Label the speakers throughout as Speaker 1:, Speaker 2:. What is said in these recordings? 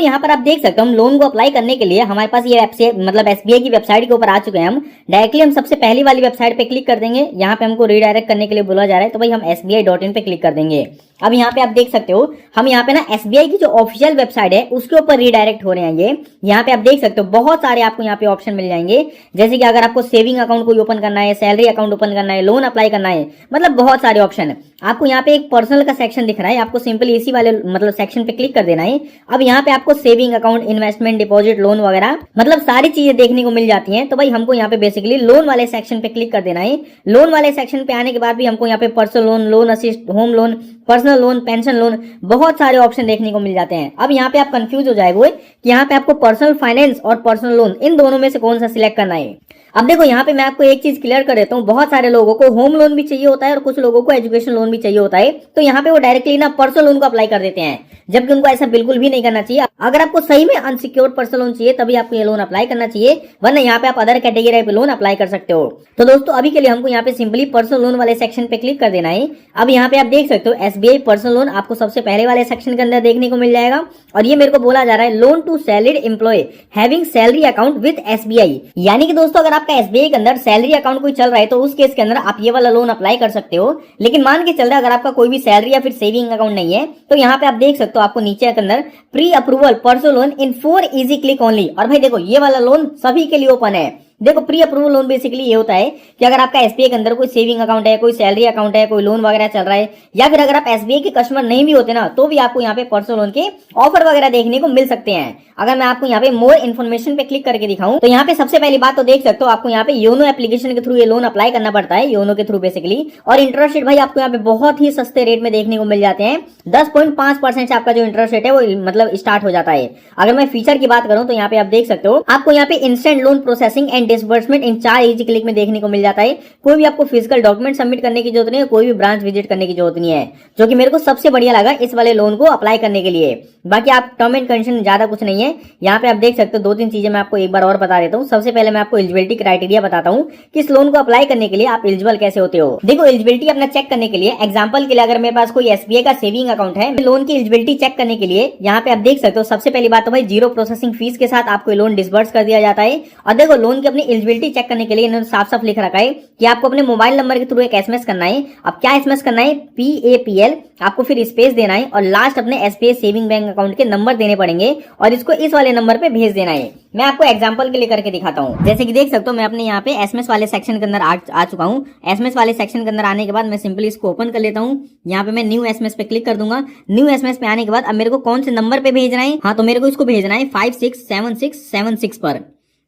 Speaker 1: यहाँ पर आप देख सकते हो हम लोन को अप्लाई करने के लिए हमारे पास ये मतलब एसबीआई की वेबसाइट के ऊपर आ चुके हैं। हम डायरेक्टली हम सबसे पहली वाली वेबसाइट पे क्लिक कर देंगे। यहाँ पे हमको रीडायरेक्ट करने के लिए बोला जा रहा है, तो भाई हम sbi.in पे क्लिक कर देंगे। अब यहाँ पे आप देख सकते हो हम यहाँ पे ना एसबीआई की जो ऑफिशियल वेबसाइट है उसके ऊपर रीडायरेक्ट हो रहे हैं। ये यहाँ पे आप देख सकते हो बहुत सारे आपको यहाँ पे ऑप्शन मिल जाएंगे, जैसे कि अगर आपको सेविंग अकाउंट कोई ओपन करना है, सैलरी अकाउंट ओपन करना है, लोन अप्लाई करना है, मतलब बहुत सारे ऑप्शन। आपको यहाँ पे एक पर्सनल का सेक्शन दिख रहा है, आपको सिंपली इसी वाले मतलब सेक्शन पे क्लिक कर देना है। अब यहाँ पे आपको saving account, investment, deposit, loan वगैरह मतलब सारी चीजें देखने को मिल जाती हैं। तो भाई हमको यहाँ पे बेसिकली लोन वाले सेक्शन पे क्लिक कर देना है। लोन वाले सेक्शन पे आने के बाद भी हमको यहाँ पे personal loan, loan assist, home loan, personal loan, pension loan, बहुत सारे ऑप्शन देखने को मिल जाते हैं। अब यहाँ पे आप कंफ्यूज हो जाएंगे कि यहाँ पे आपको पर्सनल फाइनेंस और पर्सनल लोन इन दोनों में से कौन सा सिलेक्ट करना है। अब देखो यहाँ पे मैं आपको एक चीज क्लियर कर देता हूँ, बहुत सारे लोगों को होम लोन भी चाहिए होता है और कुछ लोगों को एजुकेशन लोन भी चाहिए होता है, तो यहाँ पे वो डायरेक्टली ना पर्सनल लोन को अप्लाई कर देते हैं, जबकि उनको ऐसा बिल्कुल भी नहीं करना चाहिए। अगर आपको सही में अनसिक्योर्ड पर्सनल लोन चाहिए तभी आपको ये लोन अप्लाई करना चाहिए, वरना यहाँ पे आप अदर कैटेगरी पे लोन अप्लाई कर सकते हो। तो दोस्तों अभी के लिए हमको यहाँ पे सिंपली पर्सनल लोन वाले सेक्शन पे क्लिक कर देना है। अब यहाँ पे आप देख सकते हो एसबीआई पर्सनल लोन आपको सबसे पहले वाले सेक्शन के अंदर देखने को मिल जाएगा, और ये मेरे को बोला जा रहा है loan to salaried employee having salary account with SBI. यानी कि दोस्तों अगर आपका एसबीआई के अंदर सैलरी अकाउंट कोई चल रहा है तो उस केस के अंदर आप ये वाला लोन अप्लाई कर सकते हो। लेकिन मान के चल रहा है अगर आपका कोई भी सैलरी या फिर सेविंग अकाउंट नहीं है, तो यहाँ पे आप देख सकते हो आपको नीचे के अंदर pre approval personal loan in 4 easy click only. और भाई देखो ये वाला लोन सभी के लिए ओपन है। देखो प्री अप्रूवल लोन बेसिकली ये होता है कि अगर आपका एसबीआई के अंदर कोई सेविंग अकाउंट है, कोई सैलरी अकाउंट है, कोई लोन वगैरह चल रहा है, या फिर अगर आप एसबीआई के कस्टमर नहीं भी होते ना, तो भी आपको यहाँ पे पर्सनल लोन के ऑफर वगैरह देखने को मिल सकते हैं। अगर मैं आपको यहाँ पे मोर इन्फॉर्मेशन पे क्लिक करके दिखाऊं तो यहाँ पे सबसे पहली बात तो देख सकते हो आपको यहाँ पे योनो एप्लीकेशन के थ्रू ये लोन अप्लाई करना पड़ता है, योनो के थ्रू बेसिकली। और इंटरेस्ट रेट भाई आपको यहाँ पे बहुत ही सस्ते रेट में देखने को मिल जाते हैं। 10.5% से आपका जो इंटरेस्ट रेट है वो मतलब स्टार्ट हो जाता है। अगर मैं फीचर की बात करूं तो यहाँ पे आप देख सकते हो आपको यहाँ पे instant loan processing and disbursement in 4 easy click में देखने को मिल जाता है। कोई भी आपको फिजिकल डॉक्यूमेंट सबमिट करने की जरूरत नहीं है, कोई भी ब्रांच विजिट करने की जरूरत नहीं है, जो कि मेरे को सबसे बढ़िया लगा इस वाले लोन को अप्लाई करने के लिए। बाकी आप टर्म एंड कंडीशन ज्यादा कुछ नहीं है। यहाँ पे आप देख सकते हो 2-3 चीजें मैं आपको एक बार और बता देता हूँ। सबसे पहले मैं आपको एलिजिबिलिटी क्राइटेरिया बताता हूँ कि इस लोन को अप्लाई करने के लिए आप एलिजिबल कैसे होते हो। देखो एलिजिबिलिटी अपना चेक करने के लिए एग्जांपल के लिए अगर मेरे पास कोई एसबीआई का सेविंग अकाउंट है, लोन की एलिजिबिलिटी चेक करने के लिए यहाँ पे आप देख सकते हो सबसे पहली बात तो भाई 0 प्रोसेसिंग फीस के साथ आपको लोन डिसबर्स कर दिया जाता है। और देखो लोन की अपनी एलिजिबिलिटी चेक करने के लिए इन्होंने साफ साफ लिख रखा है कि आपको अपने मोबाइल नंबर के थ्रू एक एसएमएस करना है। अब क्या एसएमएस करना है, PAPL, आपको फिर स्पेस देना है और लास्ट अपने एसबीआई सेविंग बैंक अकाउंट के नंबर देने पड़ेंगे और इसको इस वाले नंबर पे भेज देना है। मैं आपको एग्जांपल के लिए करके दिखाता हूँ। जैसे कि देख सकते हो मैं अपने यहाँ पे एसएमएस वाले सेक्शन के अंदर आ चुका हूँ। एसएमएस वाले सेक्शन के अंदर आने के बाद मैं सिंपली इसको ओपन कर लेता हूँ। यहाँ पे मैं न्यू एसएमएस पे क्लिक कर दूंगा। न्यू एसएमएस पे आने के बाद अब मेरे को कौन से नंबर पे भेजना है, हाँ तो मेरे को इसको भेजना है 567676 पर।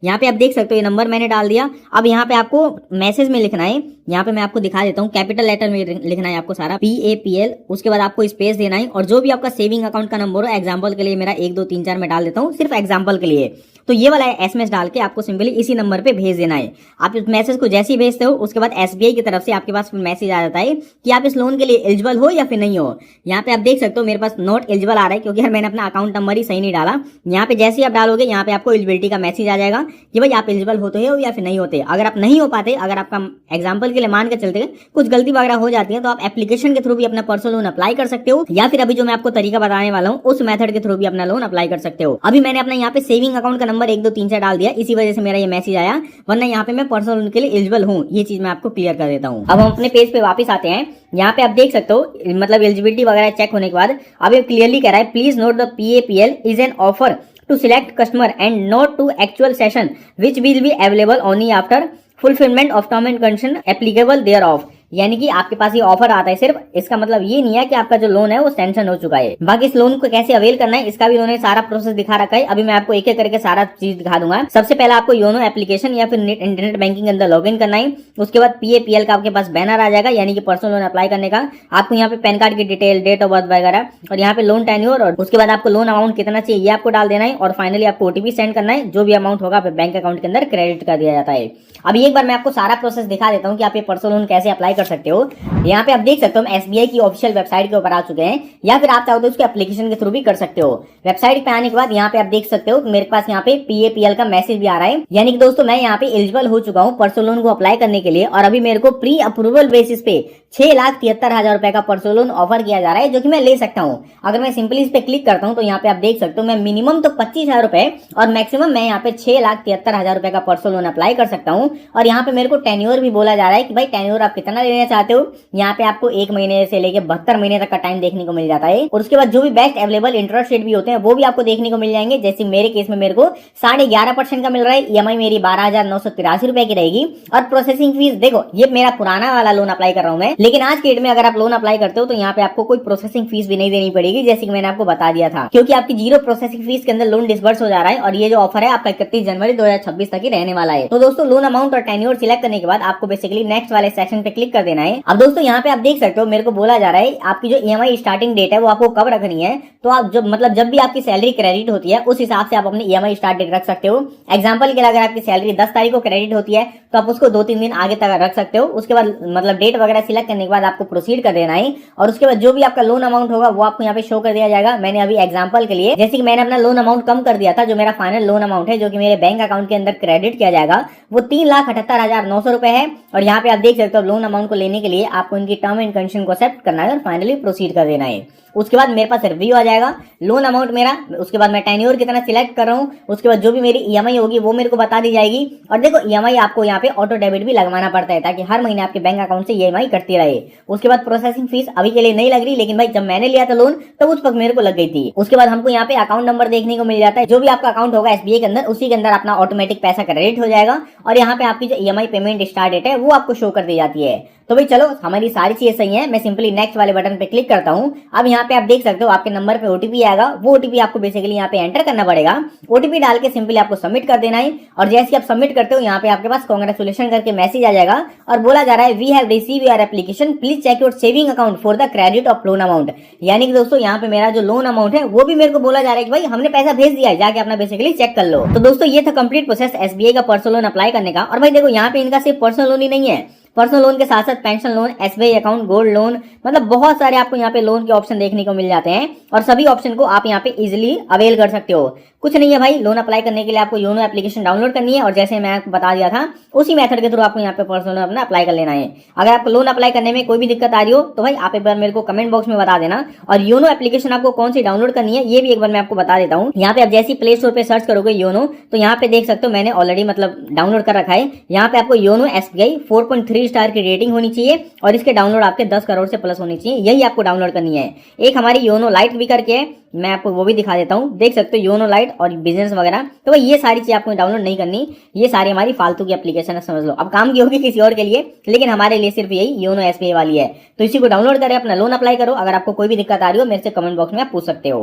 Speaker 1: यहाँ पे आप देख सकते हो ये नंबर मैंने डाल दिया। अब यहाँ पे आपको मैसेज में लिखना है, यहाँ पे मैं आपको दिखा देता हूँ, कैपिटल लेटर में लिखना है आपको सारा PAPL, उसके बाद आपको स्पेस देना है और जो भी आपका सेविंग अकाउंट का नंबर हो, एग्जांपल के लिए मेरा 1 2 3 4 मैं डाल देता हूँ सिर्फ एग्जांपल के लिए, तो ये वाला एसएमएस डाल के आपको सिंपली इसी नंबर पे भेज देना है। आप इस मैसेज को जैसे ही भेजते हो उसके बाद एसबीआई की तरफ से आपके पास मैसेज आ जाता है कि आप इस लोन के लिए एलिजिबल हो या फिर नहीं हो। यहाँ पे आप देख सकते हो मेरे पास नॉट एलिजिबल आ रहा है क्योंकि यार मैंने अपना अकाउंट नंबर ही सही नहीं डाला। यहाँ पे जैसे ही आप डालोगे यहाँ पे आपको एलिजिबिलिटी का मैसेज आ जाएगा कि भाई आप एलिजिबल होते हो या फिर नहीं होते। अगर आप नहीं हो पाते, अगर आपका एग्जाम्पल के लिए मान के चलते कुछ गलती वगैरह हो जाती है, तो आप एप्लीकेशन के थ्रू भी अपना पर्सनल लोन अप्लाई कर सकते हो, या फिर अभी जो मैं आपको तरीका बताने वाला हूँ उस मेथड के थ्रू भी अपना लोन अप्लाई कर सकते हो। अभी मैंने अपना यहाँ पे सेविंग अकाउंट का नंबर 1 2 3 4 डाल दिया, इसी वजह से मेरा ये मैसेज आया, वरना यहाँ पे मैं पर्सनल लोन के लिए एलिजिबल हूँ। ये चीज मैं आपको क्लियर कर देता हूँ। अब हम अपने पेज पे वापस आते हैं। यहाँ पे आप देख सकते हो मतलब एलिजिबिलिटी वगैरह चेक होने के बाद अब ये क्लियरली कह रहा है please note the PAPL is an offer to select customer and not to actual session which will be available only after fulfillment of term and condition applicable thereof। यानी कि आपके पास ये ऑफर आता है सिर्फ, इसका मतलब ये नहीं है कि आपका जो लोन है वो सैंक्शन हो चुका है। बाकी इस लोन को कैसे अवेल करना है इसका भी उन्होंने सारा प्रोसेस दिखा रखा है। अभी मैं आपको एक एक करके सारा चीज दिखा दूंगा। सबसे पहले आपको योनो एप्लीकेशन या फिर इंटरनेट बैंकिंग के अंदर लॉग इन करना है। उसके बाद PAPL का आपके पास बैनर आ जाएगा, यानी कि पर्सनल लोन अप्लाई करने का। आपको यहाँ पे पैन कार्ड की डिटेल, डेट ऑफ बर्थ वगैरह, और यहाँ पे लोन टेन्योर, और उसके बाद आपको लोन अमाउंट कितना चाहिए ये आपको डाल देना है, और फाइनली आपको OTP सेंड करना है। जो भी अमाउंट होगा बैंक अकाउंट के अंदर क्रेडिट कर दिया जाता है। अभी एक बार मैं आपको सारा प्रोसेस दिखा देता हूँ कि आप ये पर्सनल लोन कैसे अप्लाई कर कर सकते हो। यहाँ पे आप देख सकते हो हम SBI की ऑफिशियल वेबसाइट के ऊपर आ चुके हैं, या फिर आप चाहो तो उसके एप्लीकेशन के थ्रू भी कर सकते हो। वेबसाइट पे आने के बाद यहाँ पे आप देख सकते हो मेरे पास यहाँ पे PAPL का मैसेज भी आ रहा है, यानी कि दोस्तों मैं यहाँ पे एलिजिबल हो चुका हूँ पर्सनल लोन को अप्लाई करने के लिए, और अभी मेरे को प्री अप्रूवल बेसिस पे 6,73,000 रुपए का पर्सनल लोन ऑफर किया जा रहा है, जो कि मैं ले सकता हूँ। अगर मैं सिंपली इस पे क्लिक करता हूँ तो यहाँ पे आप देख सकते हो मैं मिनिमम तो 25,000 रुपए और मैक्सिमम मैं यहाँ पे 6,73,000 रुपए का पर्सनल लोन अप्लाई कर सकता हूँ। और यहाँ पे मेरे को टेन्योर भी बोला जा रहा है कि भाई टेन्योर आप कितना लेना चाहते हो। यहाँ पे आपको 1 महीने से लेकर 72 महीने तक का टाइम देखने को मिल जाता है, और उसके बाद जो भी बेस्ट अवेलेबल इंटरेस्ट रेट भी होते हैं वो भी आपको देखने को मिल जाएंगे। जैसे मेरे केस में मेरे को 11.5% का मिल रहा है, EMI मेरी 12,983 रुपए की रहेगी, और प्रोसेसिंग फीस देखो ये मेरा पुराना वाला लोन अप्लाई कर रहा हूँ मैं, लेकिन आज के डेट में अगर आप लोन अप्लाई करते हो तो यहाँ पे आपको कोई प्रोसेसिंग फीस भी नहीं देनी पड़ेगी, जैसे कि मैंने आपको बता दिया था, क्योंकि आपकी 0 प्रोसेसिंग फीस के अंदर लोन डिसबर्स हो जा रहा है। और ये जो ऑफर है आपका 31 जनवरी 2026 तक ही रहने वाला है। तो दोस्तों लोन अमाउंट और टेन्योर सिलेक्ट करने के बाद आपको बेसिकली नेक्स्ट वाले सेक्शन पे क्लिक कर देना है। अब दोस्तों यहाँ पे आप देख सकते हो मेरे को बोला जा रहा है आपकी जो EMI स्टार्टिंग डेट है वो आपको कब रखनी है। तो आप जब भी आपकी सैलरी क्रेडिट होती है उस हिसाब से आप अपनी EMI स्टार्ट डेट रख सकते हो। एग्जाम्पल के लिए अगर आपकी सैलरी 10 तारीख को क्रेडिट होती है तो आप उसको 2-3 दिन आगे तक रख सकते हो। उसके बाद डेट वगैरह सिलेक्ट करने के बाद आपको प्रोसीड कर देना है, और उसके बाद जो भी आपका लोन अमाउंट होगा वो आपको यहाँ पे शो कर दिया जाएगा। मैंने अभी एग्जांपल के लिए जैसे कि मैंने अपना लोन अमाउंट कम कर दिया था, जो मेरा फाइनल लोन अमाउंट है जो कि मेरे बैंक अकाउंट के अंदर क्रेडिट किया जाएगा वो 3,78,900 रुपए है। और यहाँ पे आप देख सकते हो लोन अमाउंट को लेने के लिए आपको इनकी टर्म एंड कंडीशन को एक्सेप्ट करना है और फाइनली प्रोसीड कर देना है। उसके बाद मेरे पास रिव्यू आ जाएगा लोन अमाउंट मेरा, उसके बाद मैं टेन्योर कितना सिलेक्ट कर रहा हूँ, उसके बाद जो भी मेरी EMI होगी वो मेरे को बता दी जाएगी। और देखो EMI आपको यहाँ पे ऑटो डेबिट भी लगवाना पड़ता है ताकि हर महीने आपके बैंक अकाउंट से EMI कटती रहे। उसके बाद प्रोसेसिंग फीस अभी के लिए नहीं लग रही, लेकिन भाई जब मैंने लिया था लोन तब उस वक्त मेरे को लग गई थी। उसके बाद हमको यहाँ पे अकाउंट नंबर देखने को मिल जाता है, जो भी आपका अकाउंट होगा SBI के अंदर उसी के अंदर अपना ऑटोमेटिक पैसा क्रेडिट हो जाएगा, और यहाँ पे आपकी जो EMI पेमेंट स्टार्ट डेट है वो आपको शो कर दी जाती है। तो भाई चलो हमारी सारी चीजें सही है, मैं सिंपली नेक्स्ट वाले बटन पे क्लिक करता हूँ। अब यहाँ पे आप देख सकते हो आपके नंबर पे OTP आएगा, वो OTP आपको बेसिकली यहाँ पे एंटर करना पड़ेगा। OTP डाल के सिंपली आपको सबमिट कर देना है, और जैसे आप सबमिट करते हो यहाँ पे आपके पास कांग्रेचुलेशन करके मैसेज आ जाएगा और बोला जा रहा है we have receive your application, please check your saving account for the credit of loan amount. यानी कि दोस्तों यहाँ पे मेरा जो लोन अमाउंट है वो भी मेरे को बोला जा रहा है कि भाई हमने पैसा भेज दिया है, जाके अपना बेसिकली चेक कर लो। तो दोस्तों ये था कंप्लीट प्रोसेस SBI का पर्सनल लोन अप्लाई करने का। और भाई देखो यहाँ पे इनका सिर्फ पर्सनल लोन ही नहीं है, पर्सनल लोन के साथ साथ pension loan, SBI account, gold loan, मतलब बहुत सारे आपको यहाँ पे लोन के ऑप्शन देखने को मिल जाते हैं, और सभी ऑप्शन को आप यहाँ पे इजीली अवेल कर सकते हो। कुछ नहीं है भाई, लोन अप्लाई करने के लिए आपको योनो एप्लीकेशन डाउनलोड करनी है, और जैसे मैं आपको बता दिया था उसी मेथड के थ्रू आपको यहाँ पे पर्सनल लोन अपना अप्लाई कर लेना है। अगर आपको लोन अप्लाई करने में कोई भी दिक्कत आ रही हो तो भाई आप एक बार मेरे को कमेंट बॉक्स में बता देना। और योनो एप्लीकेशन आपको कौन सी डाउनलोड करनी है ये भी एक बार मैं आपको बता देता हूँ। यहाँ पे आप जैसे प्ले स्टोर पे सर्च करोगे योनो, तो यहाँ पे देख सकते हो मैंने ऑलरेडी डाउनलोड कर रखा है। यहाँ पे आपको योनो SBI 4.3 स्टार की रेटिंग होनी चाहिए, और इसके डाउनलोड आपके 10 करोड़ से प्लस होनी चाहिए, यही आपको डाउनलोड करनी है। एक हमारी योनो लाइट भी करके है, मैं आपको वो भी दिखा देता हूँ, देख सकते हो योनो लाइट और बिजनेस वगैरह। तो भाई ये सारी चीज आपको डाउनलोड नहीं करनी, ये सारी हमारी फालतू की एप्लीकेशन है, समझ लो। अब काम की होगी किसी और के लिए, लेकिन हमारे लिए सिर्फ यही योनो SBI वाली है। तो इसी को डाउनलोड करें, अपना लोन अप्लाई करो। अगर आपको कोई भी दिक्कत आ रही हो मेरे से कमेंट बॉक्स में आप पूछ सकते हो।